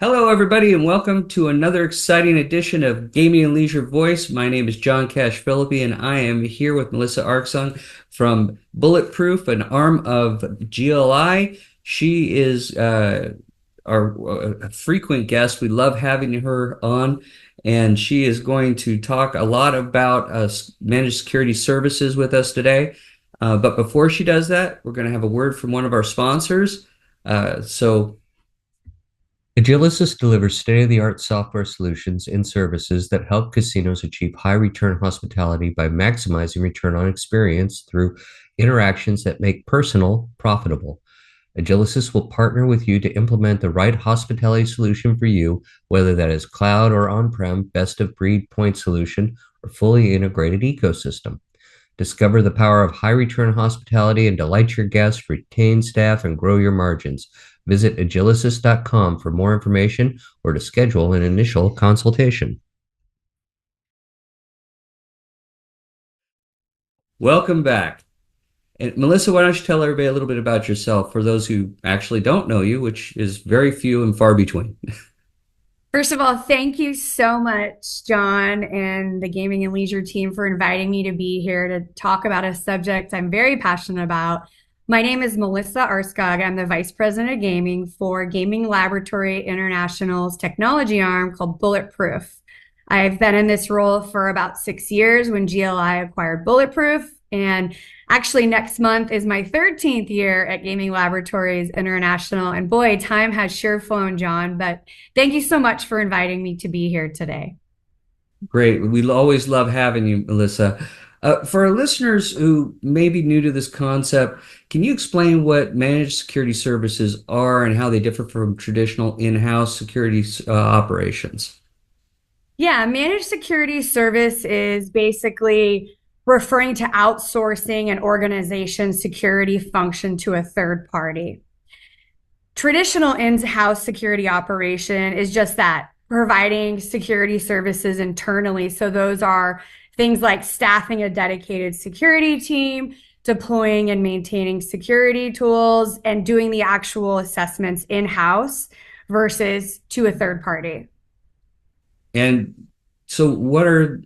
Hello, everybody, and welcome to another exciting edition of Gaming and Leisure Voice. My name is John Cash Philippi, and I am here with Melissa Aarskaug from Bulletproof, an arm of GLI. She is our frequent guest. We love having her on, and she is going to talk a lot about managed security services with us today. But before she does that, we're going to have a word from one of our sponsors. So Agilysys delivers state-of-the-art software solutions and services that help casinos achieve high-return hospitality by maximizing return on experience through interactions that make personal profitable. Agilysys will partner with you to implement the right hospitality solution for you, whether that is cloud or on-prem, best-of-breed point solution, or fully integrated ecosystem. Discover the power of high-return hospitality and delight your guests, retain staff, and grow your margins. Visit agilysys.com for more information or to schedule an initial consultation. Welcome back. And Melissa, why don't you tell everybody a little bit about yourself for those who actually don't know you, which is very few and far between. First of all, thank you so much, John, and the Gaming and Leisure team for inviting me to be here to talk about a subject I'm very passionate about. My name is Melissa Aarskaug. I'm the Vice President of Gaming for Gaming Laboratory International's technology arm called Bulletproof. I've been in this role for about 6 years when GLI acquired Bulletproof. And actually, next month is my 13th year at Gaming Laboratories International. And boy, time has sure flown, John. But thank you so much for inviting me to be here today. Great. We always love having you, Melissa. For our listeners who may be new to this concept, can you explain what managed security services are and how they differ from traditional in-house security operations? Yeah, managed security service is basically referring to outsourcing an organization's security function to a third party. Traditional in-house security operation is just that, providing security services internally. So those are things like staffing a dedicated security team, deploying and maintaining security tools, and doing the actual assessments in-house versus to a third party. And so, what are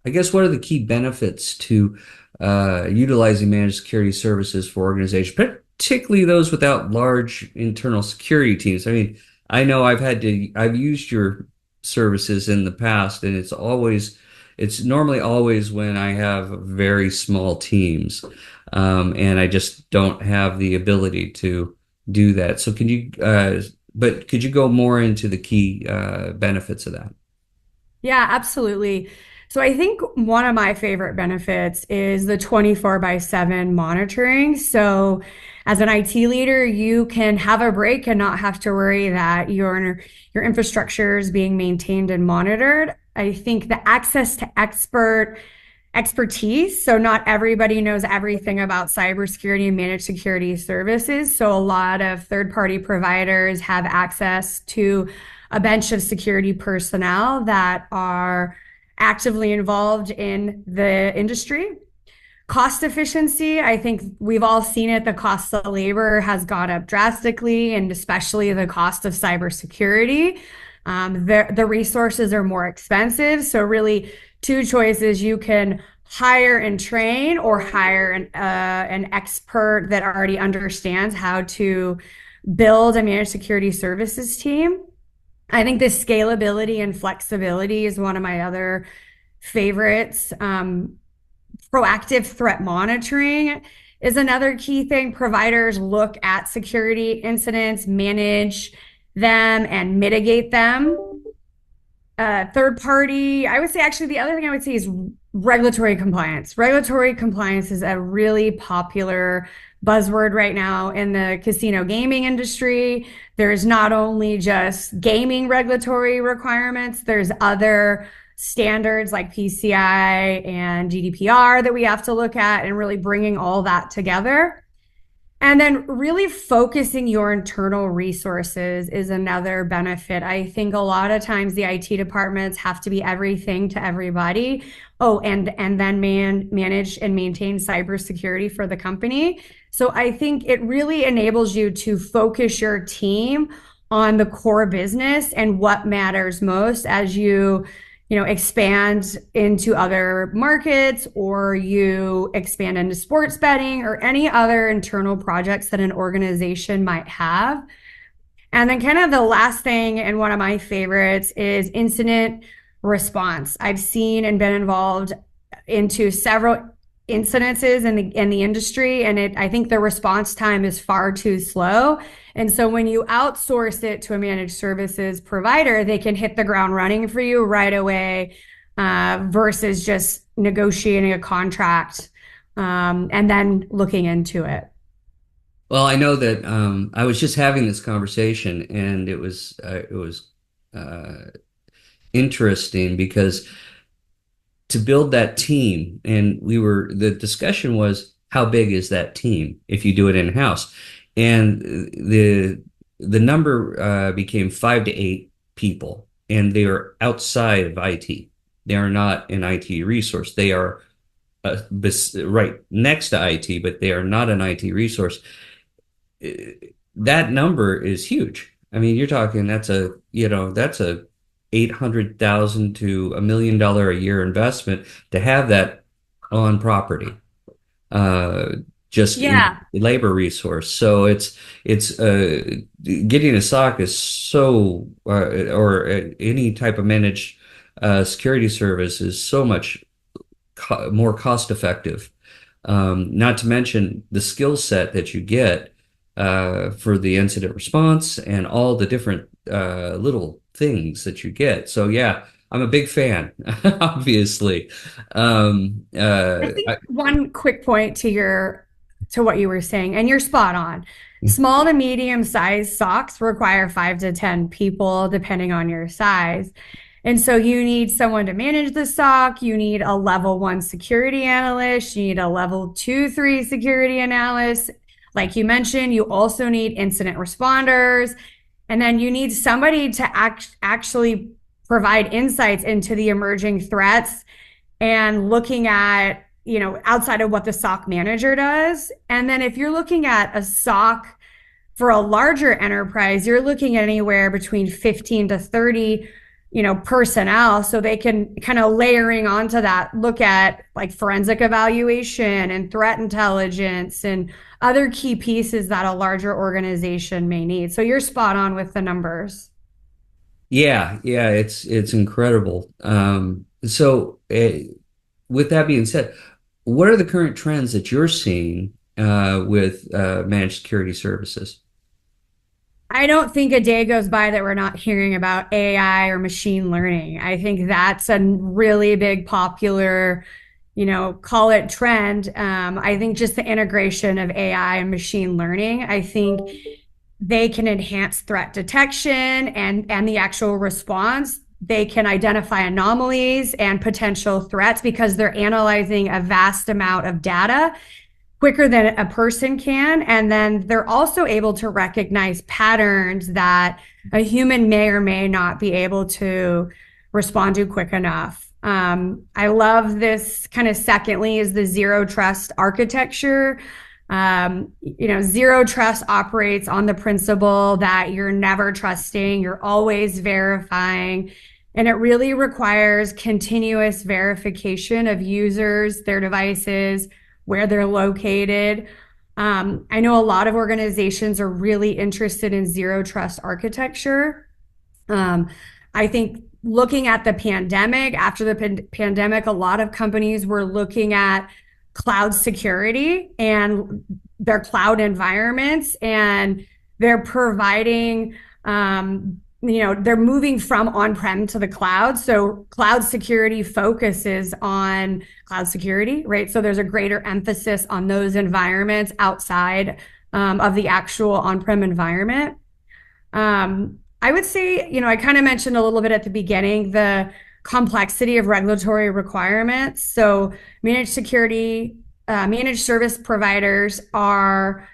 the key benefits to utilizing managed security services for organizations, particularly those without large internal security teams? I mean, I know I've used your services in the past, and it's normally always when I have very small teams, and I just don't have the ability to do that. So, but could you go more into the key benefits of that? Yeah, absolutely. So I think one of my favorite benefits is the 24 by 7 monitoring. So as an IT leader, you can have a break and not have to worry that your infrastructure is being maintained and monitored. I think the access to expertise. So not everybody knows everything about cybersecurity and managed security services. So a lot of third-party providers have access to a bench of security personnel that are actively involved in the industry. Cost efficiency, I think we've all seen it. The cost of labor has gone up drastically, and especially the cost of cybersecurity. The resources are more expensive. So, really, two choices: you can hire and train, or hire an expert that already understands how to build a managed security services team. I think the scalability and flexibility is one of my other favorites. Proactive threat monitoring is another key thing. Providers look at security incidents, manage them, and mitigate them. Third party, I would say actually the other thing I would say is regulatory compliance. Regulatory compliance is a really popular buzzword right now in the casino gaming industry. There's not only just gaming regulatory requirements, there's other standards like PCI and GDPR that we have to look at, and really bringing all that together. And then really focusing your internal resources is another benefit. I think a lot of times the IT departments have to be everything to everybody. Oh, and then manage and maintain cybersecurity for the company. So I think it really enables you to focus your team on the core business and what matters most as you expand into other markets or you expand into sports betting or any other internal projects that an organization might have. And then, kind of the last thing, and one of my favorites, is incident response. I've seen and been involved into several incidences in the industry, and I think the response time is far too slow. And so, when you outsource it to a managed services provider, they can hit the ground running for you right away, versus just negotiating a contract, and then looking into it. Well, I know that I was just having this conversation, and it was uh, interesting because to build that team, and the discussion was how big is that team if you do it in-house, and the number became 5 to 8 people, and they are outside of IT. They are not an IT resource. They are right next to IT, but they are not an IT resource. That number is huge. I mean, you're talking that's a 800,000 to $1 million a year investment to have that on property, uh, just in Yeah. labor resource. So it's getting a SOC is so or any type of managed security service is so much more cost effective. Not to mention the skill set that you get for the incident response and all the different little things that you get. So yeah, I'm a big fan, obviously. I think one quick point to what you were saying, and you're spot on. Small to medium sized socks require 5 to 10 people, depending on your size. And so you need someone to manage the SOC. You need a level 1 security analyst. You need a level 2, 3 security analyst. Like you mentioned, you also need incident responders. And then you need somebody to actually provide insights into the emerging threats and looking at, outside of what the SOC manager does. And then if you're looking at a SOC for a larger enterprise, you're looking at anywhere between 15 to 30, personnel. So they can kind of layering onto that, look at like forensic evaluation and threat intelligence and other key pieces that a larger organization may need. So you're spot on with the numbers. Yeah, yeah, it's incredible. So with that being said, what are the current trends that you're seeing with managed security services? I don't think a day goes by that we're not hearing about AI or machine learning. I think that's a really big popular, call it trend. I think just the integration of AI and machine learning, I think they can enhance threat detection and the actual response. They can identify anomalies and potential threats because they're analyzing a vast amount of data quicker than a person can. And then they're also able to recognize patterns that a human may or may not be able to respond to quick enough. I love this kind of secondly is the zero trust architecture. Zero trust operates on the principle that you're never trusting, you're always verifying. And it really requires continuous verification of users, their devices, where they're located. I know a lot of organizations are really interested in zero trust architecture. I think looking at the pandemic, after the pandemic, a lot of companies were looking at cloud security and their cloud environments, and they're providing, they're moving from on-prem to the cloud. So cloud security focuses on cloud security, right? So there's a greater emphasis on those environments outside of the actual on-prem environment. I would say, I kind of mentioned a little bit at the beginning, the complexity of regulatory requirements. So managed service providers are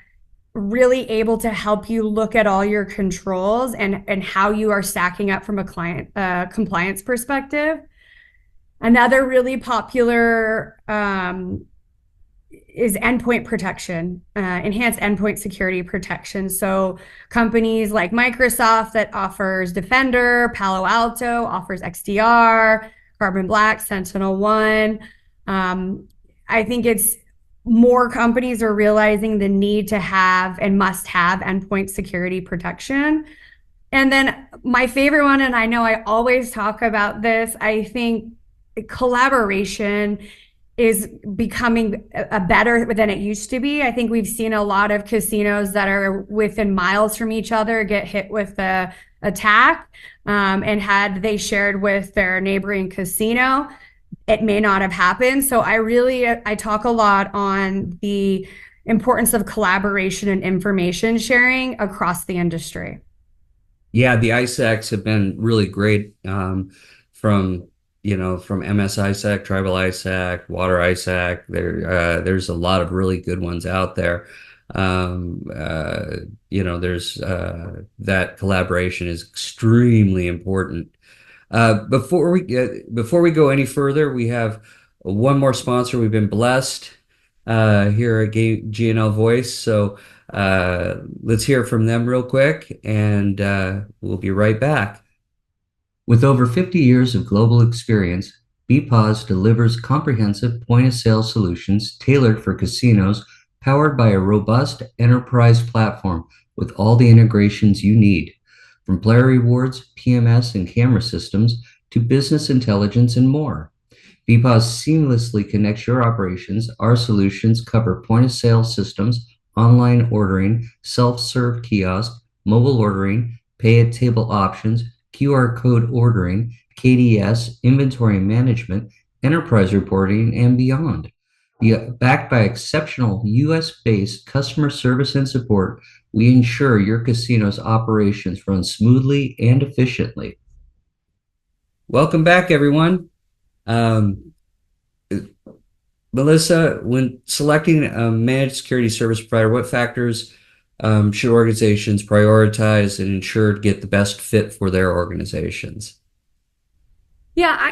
really able to help you look at all your controls and how you are stacking up from a client compliance perspective. Another really popular is endpoint protection, enhanced endpoint security protection. So companies like Microsoft that offers Defender, Palo Alto offers XDR, Carbon Black, Sentinel One. I think it's more companies are realizing the need to have and must have endpoint security protection. And then my favorite one, and I know I always talk about this, I think collaboration is becoming a better than it used to be. I think we've seen a lot of casinos that are within miles from each other get hit with the attack. And had they shared with their neighboring casino, it may not have happened. So I talk a lot on the importance of collaboration and information sharing across the industry. Yeah, the ISACs have been really great from from MS ISAC, Tribal ISAC, Water ISAC. There's a lot of really good ones out there. There's that collaboration is extremely important. Before we go any further, we have one more sponsor. We've been blessed here at GNL Voice, so let's hear from them real quick, and we'll be right back. With over 50 years of global experience, BPOS delivers comprehensive point-of-sale solutions tailored for casinos, powered by a robust enterprise platform with all the integrations you need, from player rewards, PMS, and camera systems to business intelligence and more. BPOS seamlessly connects your operations. Our solutions cover point-of-sale systems, online ordering, self-serve kiosk, mobile ordering, pay-at-table options, QR code ordering, KDS, inventory management, enterprise reporting, and beyond. Backed by exceptional US-based customer service and support, we ensure your casino's operations run smoothly and efficiently. Welcome back, everyone. Um, Melissa, when selecting a managed security service provider, what factors should organizations prioritize and ensure to get the best fit for their organizations? Yeah,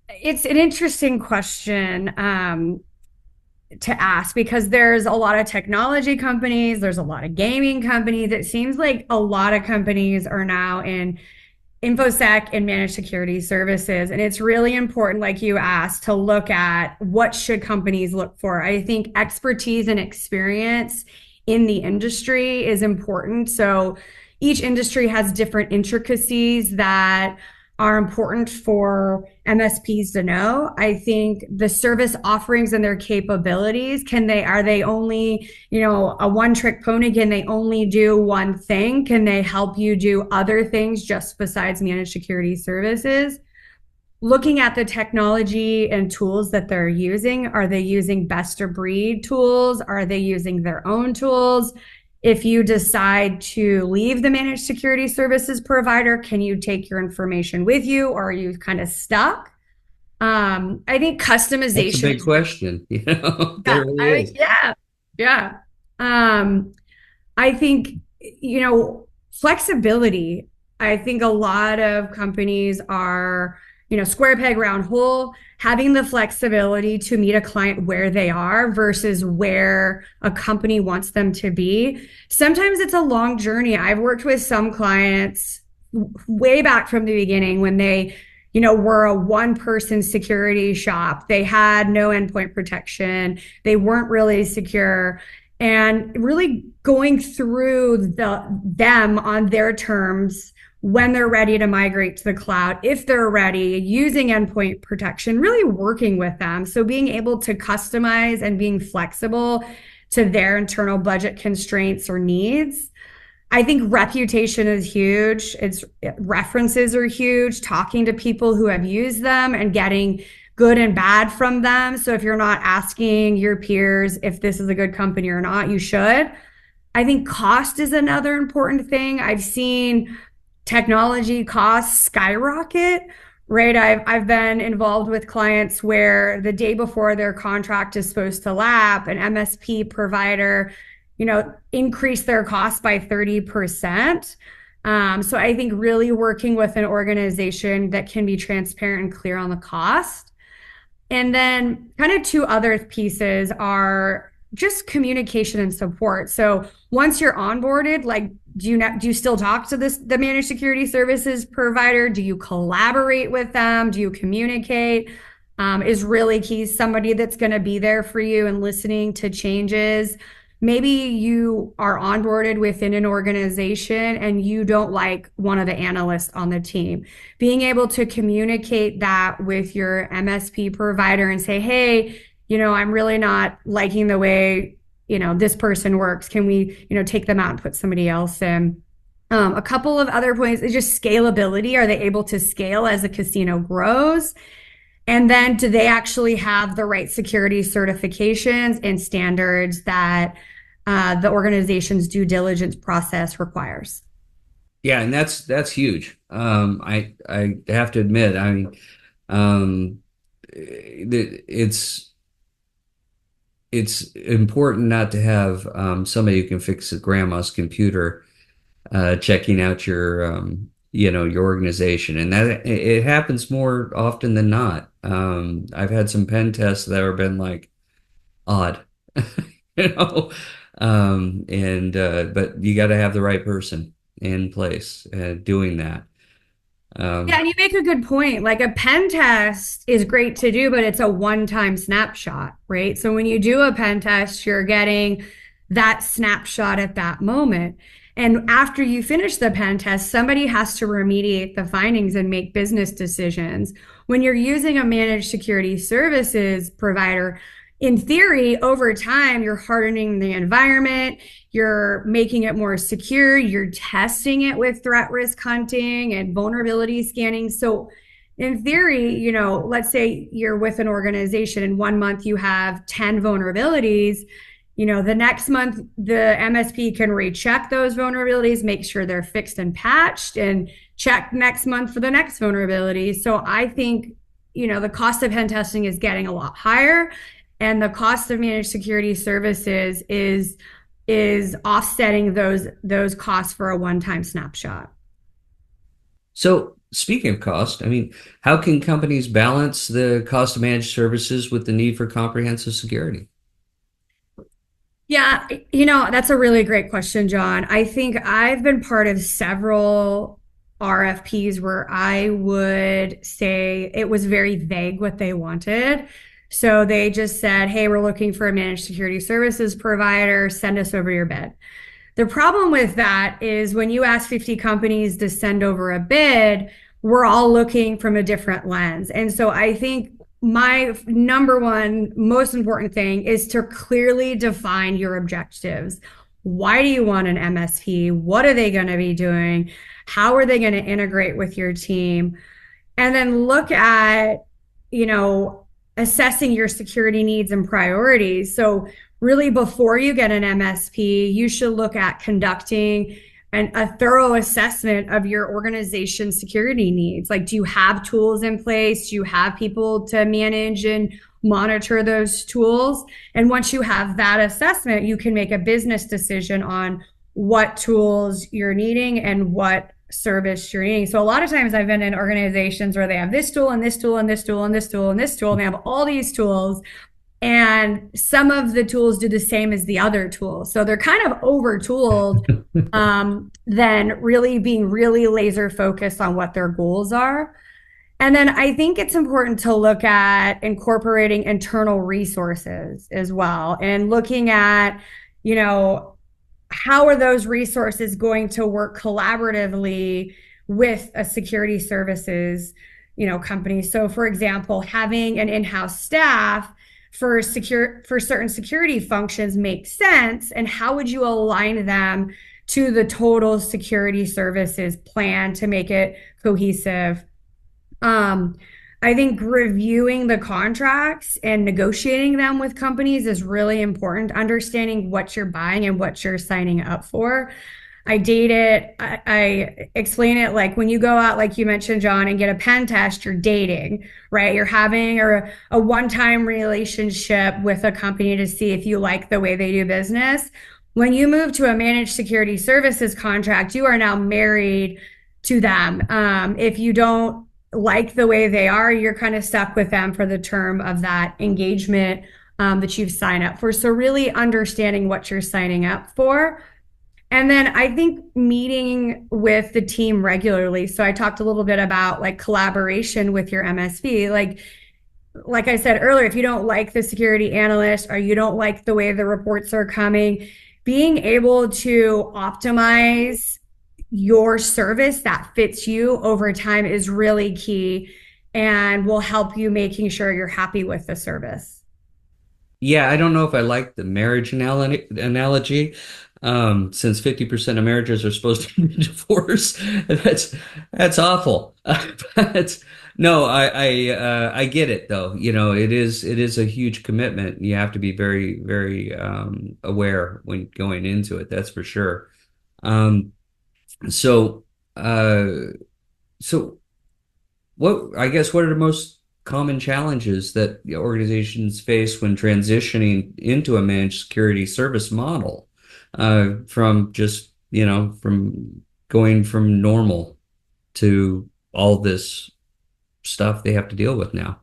it's an interesting question to ask because there's a lot of technology companies, there's a lot of gaming companies. It seems like a lot of companies are now in infosec and managed security services, and it's really important, like you asked, to look at what should companies look for. I think expertise and experience in the industry is important. So each industry has different intricacies that are important for MSPs to know. I think the service offerings and their capabilities, are they only, a one trick pony? Can they only do one thing? Can they help you do other things just besides managed security services? Looking at the technology and tools that they're using, are they using best of breed tools? Are they using their own tools? If you decide to leave the managed security services provider, can you take your information with you, or are you kind of stuck? I think That's a customization big is, question. yeah, There really is. yeah, yeah. I think, flexibility. I think a lot of companies are, square peg, round hole, having the flexibility to meet a client where they are versus where a company wants them to be. Sometimes it's a long journey. I've worked with some clients way back from the beginning when they, were a one person security shop. They had no endpoint protection. They weren't really secure, and really going through them on their terms when they're ready to migrate to the cloud, if they're ready, using endpoint protection, really working with them. So being able to customize and being flexible to their internal budget constraints or needs. I think reputation is huge. References are huge, talking to people who have used them and getting good and bad from them. So if you're not asking your peers if this is a good company or not, you should. I think cost is another important thing. I've seen technology costs skyrocket, right? I've been involved with clients where the day before their contract is supposed to lap, an MSP provider, increase their cost by 30%. So I think really working with an organization that can be transparent and clear on the cost. And then kind of two other pieces are just communication and support. So once you're onboarded, like do you still talk to the managed security services provider? Do you collaborate with them? Do you communicate? Is really key. Somebody that's going to be there for you and listening to changes. Maybe you are onboarded within an organization and you don't like one of the analysts on the team. Being able to communicate that with your MSP provider and say, hey, I'm really not liking the way, this person works. Can we, take them out and put somebody else in? A couple of other points is just scalability. Are they able to scale as a casino grows? And then do they actually have the right security certifications and standards that the organization's due diligence process requires? Yeah, and that's huge. I have to admit, I mean, um, it's important not to have somebody who can fix a grandma's computer checking out your organization, and that it happens more often than not. I've had some pen tests that have been like odd, you know, and but you got to have the right person in place doing that. Yeah, Um, and you make a good point. Like a pen test is great to do, but it's a one-time snapshot, right? So when you do a pen test, you're getting that snapshot at that moment. And after you finish the pen test, somebody has to remediate the findings and make business decisions. When you're using a managed security services provider, in theory, over time, you're hardening the environment, you're making it more secure, you're testing it with threat risk hunting and vulnerability scanning. So, in theory, let's say you're with an organization and 1 month you have 10 vulnerabilities. The next month, the MSP can recheck those vulnerabilities, make sure they're fixed and patched, and check next month for the next vulnerability. So, I think, the cost of pen testing is getting a lot higher, and the cost of managed security services is offsetting those costs for a one-time snapshot. so speaking of cost, I mean, how can companies balance the cost of managed services with the need for comprehensive security? Yeah, that's a really great question, John. I think I've been part of several RFPs where I would say it was very vague what they wanted. So they just said, hey, we're looking for a managed security services provider, send us over your bid. The problem with that is when you ask 50 companies to send over a bid, we're all looking from a different lens. And so I think my number one most important thing is to clearly define your objectives. Why do you want an MSP? What are they going to be doing? How are they going to integrate with your team? And then look at, you know, assessing your security needs and priorities. So really before you get an MSP, you should look at conducting a thorough assessment of your organization's security needs. Like, do you have tools in place? Do you have people to manage and monitor those tools? And once you have that assessment, you can make a business decision on what tools you're needing and what service you're needing. So a lot of times I've been in organizations where they have this tool and this tool and this tool and this tool and this tool, and they have all these tools, and some of the tools do the same as the other tools. So they're kind of over tooled than really being really laser focused on what their goals are. And then I think it's important to look at incorporating internal resources as well and looking at, how are those resources going to work collaboratively with a security services, company. So for example, having an in-house staff for certain security functions makes sense. And how would you align them to the total security services plan to make it cohesive? I think reviewing the contracts and negotiating them with companies is really important. Understanding what you're buying and what you're signing up for. I date it. I explain it like when you go out, like you mentioned, John, and get a pen test, you're dating, right? You're having a one-time relationship with a company to see if you like the way they do business. When you move to a managed security services contract, you are now married to them. If you don't like the way they are, you're kind of stuck with them for the term of that engagement that you've signed up for. So, really understanding what you're signing up for. And then I think meeting with the team regularly. So, I talked a little bit about like collaboration with your MSP. Like I said earlier, if you don't like the security analyst or you don't like the way the reports are coming, being able to optimize your service that fits you over time is really key and will help you making sure you're happy with the service. Yeah, I don't know if I like the marriage analogy, since 50% of marriages are supposed to be divorce. That's awful. But no, I get it though. It is a huge commitment. You have to be very, very aware when going into it. That's for sure. Um, so uh, so what are the most common challenges that organizations face when transitioning into a managed security service model, from just, from going from normal to all this stuff they have to deal with now?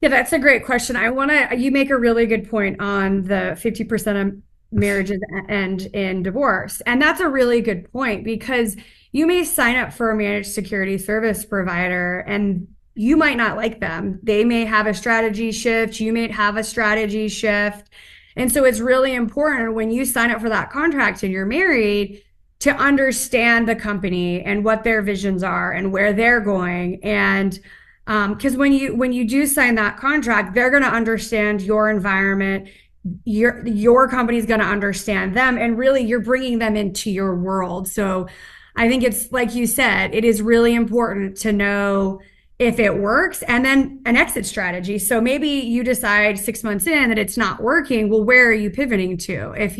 Yeah, that's a great question. You make a really good point on the 50% of marriages end in divorce. And that's a really good point because you may sign up for a managed security service provider and you might not like them. They may have a strategy shift, you may have a strategy shift. And so it's really important when you sign up for that contract and you're married to understand the company and what their visions are and where they're going. And because when you do sign that contract, they're going to understand your environment. Your company's going to understand them, and really, you're bringing them into your world. So, I think it's like you said, it is really important to know if it works, and then an exit strategy. So maybe you decide 6 months in that it's not working. Well, where are you pivoting to? If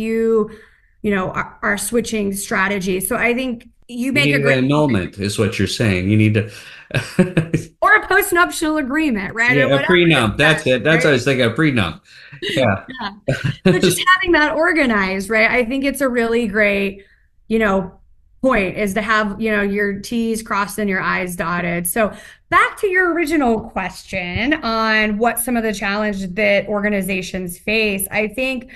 are switching strategies. So I think you You make a need great an annulment, is what you're saying. You need to, or a postnuptial agreement, right? Or yeah, a whatever it prenup. That's says, it. That's what I right? was thinking, a prenup. Yeah. Yeah. So just having that organized, right? I think it's a really great, you know, point is to have, your T's crossed and your I's dotted. So back to your original question on what some of the challenges that organizations face, I think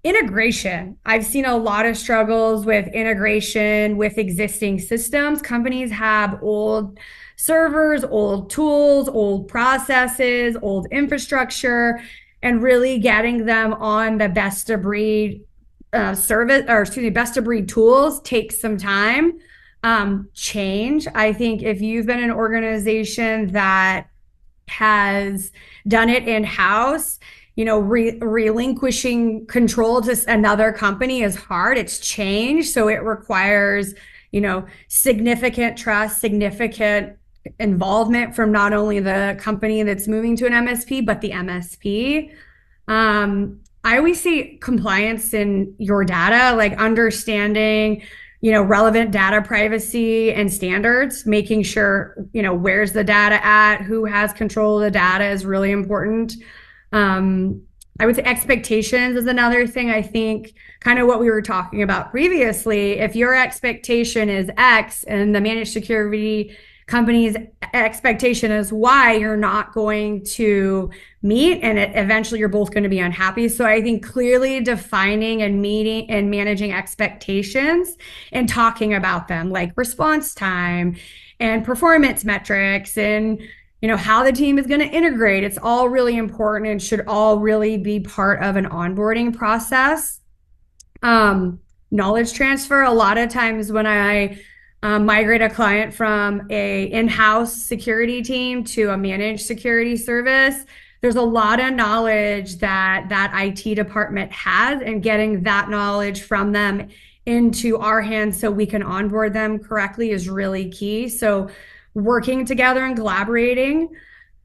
integration. I've seen a lot of struggles with integration with existing systems. Companies have old servers, old tools, old processes, old infrastructure, and really getting them on the best of breed service, or excuse me, best of breed tools takes some time. Change. I think if you've been an organization that has done it in house, relinquishing control to another company is hard. It's change. So it requires, significant trust, significant involvement from not only the company that's moving to an MSP, but the MSP. I always see compliance in your data, like understanding, relevant data privacy and standards, making sure, where's the data at, who has control of the data is really important. Um, I would say expectations is another thing. I think kind of what we were talking about previously. If your expectation is X and the managed security company's expectation is Y, you're not going to meet, and eventually you're both going to be unhappy. So I think clearly defining and meeting and managing expectations and talking about them, like response time and performance metrics and how the team is going to integrate. It's all really important and should all really be part of an onboarding process. Knowledge transfer. A lot of times when I migrate a client from a in-house security team to a managed security service, there's a lot of knowledge that IT department has, and getting that knowledge from them into our hands so we can onboard them correctly is really key. So working together and collaborating.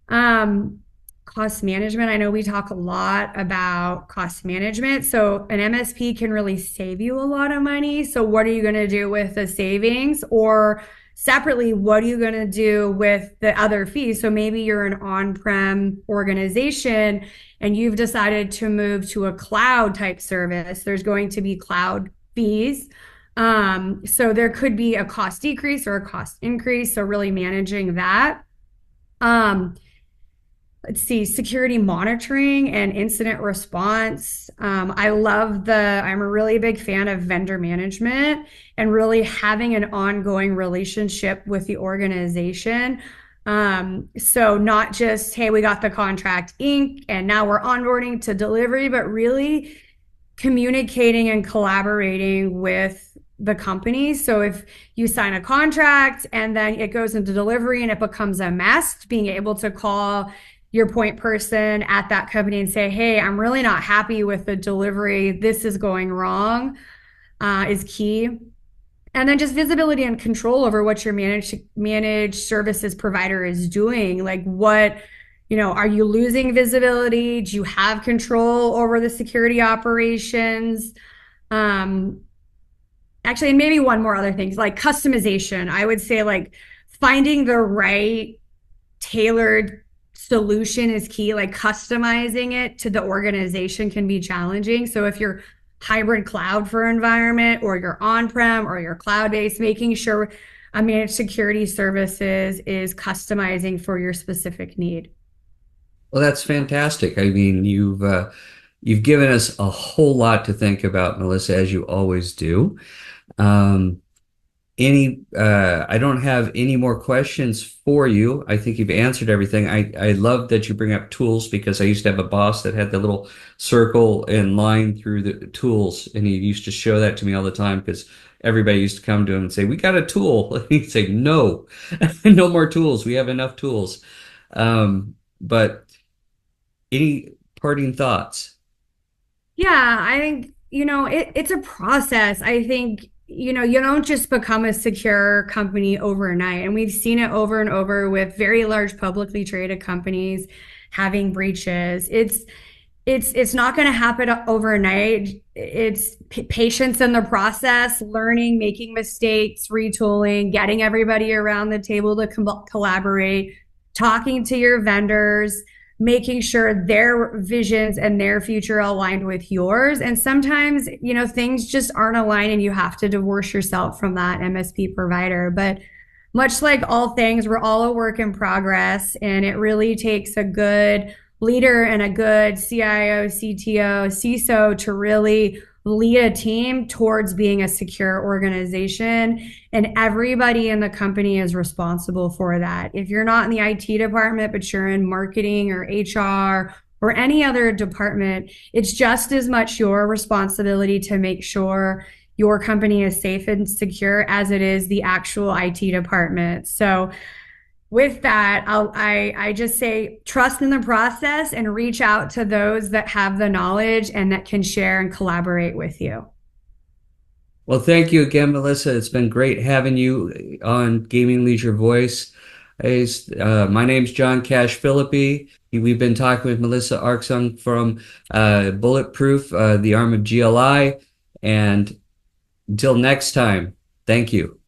Cost management. I know we talk a lot about cost management. So an MSP can really save you a lot of money. So what are you going to do with the savings? Or separately, what are you going to do with the other fees? So maybe you're an on-prem organization and you've decided to move to a cloud type service. There's going to be cloud fees. So there could be a cost decrease or a cost increase. So really managing that. Um, let's see, security monitoring and incident response. I'm a really big fan of vendor management and really having an ongoing relationship with the organization. So not just, hey, we got the contract ink and now we're onboarding to delivery, but really communicating and collaborating with the company. So if you sign a contract and then it goes into delivery and it becomes a mess, being able to call your point person at that company and say, hey, I'm really not happy with the delivery. This is going wrong, is key. And then just visibility and control over what your managed services provider is doing. Like what, are you losing visibility? Do you have control over the security operations? Um, Actually, and maybe one more other things like customization. I would say like finding the right tailored solution is key. Like customizing it to the organization can be challenging. So if you're hybrid cloud for environment or you're on-prem or you're cloud-based, making sure a managed security services is customizing for your specific need. Well, that's fantastic. I mean, you've given us a whole lot to think about, Melissa, as you always do. Um, I don't have any more questions for you. I think you've answered everything. I love that you bring up tools because I used to have a boss that had the little circle and line through the tools, and he used to show that to me all the time because everybody used to come to him and say, "We got a tool." And he'd say, "No, no more tools. We have enough tools." But any parting thoughts? Yeah, I think, it's a process. I think, you don't just become a secure company overnight. And we've seen it over and over with very large publicly traded companies having breaches. It's not going to happen overnight. It's patience in the process, learning, making mistakes, retooling, getting everybody around the table to collaborate, talking to your vendors, making sure their visions and their future are aligned with yours. And sometimes, things just aren't aligned and you have to divorce yourself from that MSP provider. But much like all things, we're all a work in progress, and it really takes a good leader and a good CIO, CTO, CISO to really lead a team towards being a secure organization. And everybody in the company is responsible for that. If you're not in the IT department, but you're in marketing or HR or any other department, it's just as much your responsibility to make sure your company is safe and secure as it is the actual IT department. So with that, I just say trust in the process and reach out to those that have the knowledge and that can share and collaborate with you. Well, thank you again, Melissa. It's been great having you on Gaming Leisure Voice. My name's John Cash Philippi. We've been talking with Melissa Aarskaug from Bulletproof, the arm of GLI. And until next time, thank you.